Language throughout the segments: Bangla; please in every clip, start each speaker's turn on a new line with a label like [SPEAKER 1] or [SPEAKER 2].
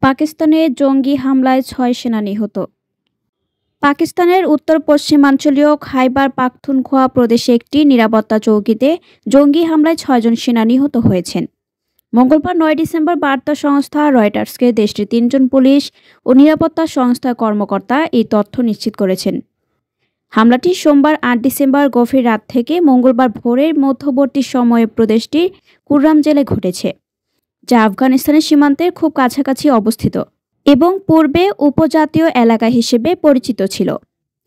[SPEAKER 1] পাকিস্তানে জঙ্গি হামলায় ৬ সেনা নিহত। পাকিস্তানের উত্তর পশ্চিমাঞ্চলীয় খাইবার পাখতুনখোয়া প্রদেশে একটি নিরাপত্তা চৌকিতে জঙ্গি হামলায় ৬ জন সেনা নিহত হয়েছেন। মঙ্গলবার ৯ ডিসেম্বর বার্তা সংস্থা রয়টার্সকে দেশটির ৩ জন পুলিশ ও নিরাপত্তা সংস্থার কর্মকর্তা এই তথ্য নিশ্চিত করেছেন। হামলাটি সোমবার ৮ ডিসেম্বর গভীর রাত থেকে মঙ্গলবার ভোরের মধ্যবর্তী সময়ে প্রদেশটির কুররাম জেলায় ঘটেছে, যা আফগানিস্তানের সীমান্তের খুব কাছাকাছি অবস্থিত এবং পূর্বে উপজাতীয় এলাকা হিসেবে পরিচিত ছিল।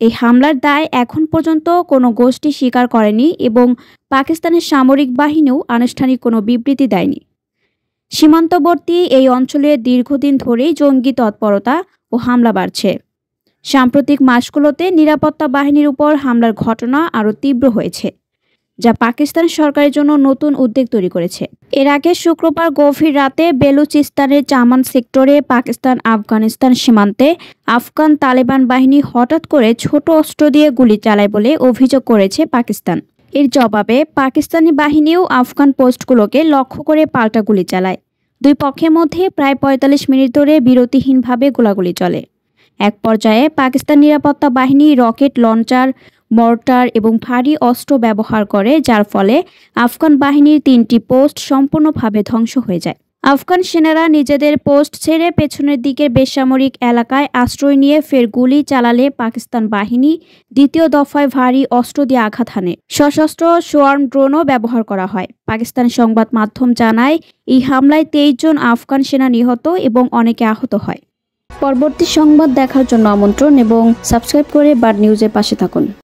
[SPEAKER 1] এই হামলার দায় এখন পর্যন্ত কোনো গোষ্ঠী স্বীকার করেনি এবং পাকিস্তানের সামরিক বাহিনীও আনুষ্ঠানিক কোনো বিবৃতি দেয়নি। সীমান্তবর্তী এই অঞ্চলে দীর্ঘদিন ধরেই জঙ্গি তৎপরতা ও হামলা বাড়ছে। সাম্প্রতিক মাসগুলোতে নিরাপত্তা বাহিনীর উপর হামলার ঘটনা আরও তীব্র হয়েছে, যা পাকিস্তান সরকারের জন্য নতুন উদ্বেগ তৈরি করেছে। এর আগে শুক্রবার গভীর রাতে বেলুচিস্তানের চামান সেক্টরে পাকিস্তান আফগানিস্তান সীমান্তে আফগান তালেবান বাহিনী হঠাৎ করে ছোট অস্ত্র দিয়ে গুলি চালায় বলে অভিযোগ করেছে পাকিস্তান। এর জবাবে পাকিস্তানি বাহিনীও আফগান পোস্টগুলোকে লক্ষ্য করে পাল্টা গুলি চালায়। দুই পক্ষের মধ্যে প্রায় ৪৫ মিনিট ধরে বিরতিহীনভাবে গোলাগুলি চলে। এক পর্যায়ে পাকিস্তান নিরাপত্তা বাহিনী রকেট লঞ্চার, মর্টার এবং ভারী অস্ত্র ব্যবহার করে, যার ফলে আফগান বাহিনীর ৩টি পোস্ট সম্পূর্ণভাবে ধ্বংস হয়ে যায়। আফগান সেনারা নিজেদের পোস্ট ছেড়ে পেছনের দিকের বেসামরিক এলাকায় আশ্রয় নিয়ে ফের গুলি চালালে পাকিস্তান বাহিনী দ্বিতীয় দফায় ভারী অস্ত্র দিয়ে আঘাত হানে। সশস্ত্র সোয়ার্ম ড্রোনও ব্যবহার করা হয়। পাকিস্তান সংবাদ মাধ্যম জানায়, এই হামলায় ২৩ জন আফগান সেনা নিহত এবং অনেকে আহত হয়। পরবর্তী সংবাদ দেখার জন্য আমন্ত্রণ এবং সাবস্ক্রাইব করে বার্ড নিউজের পাশে থাকুন।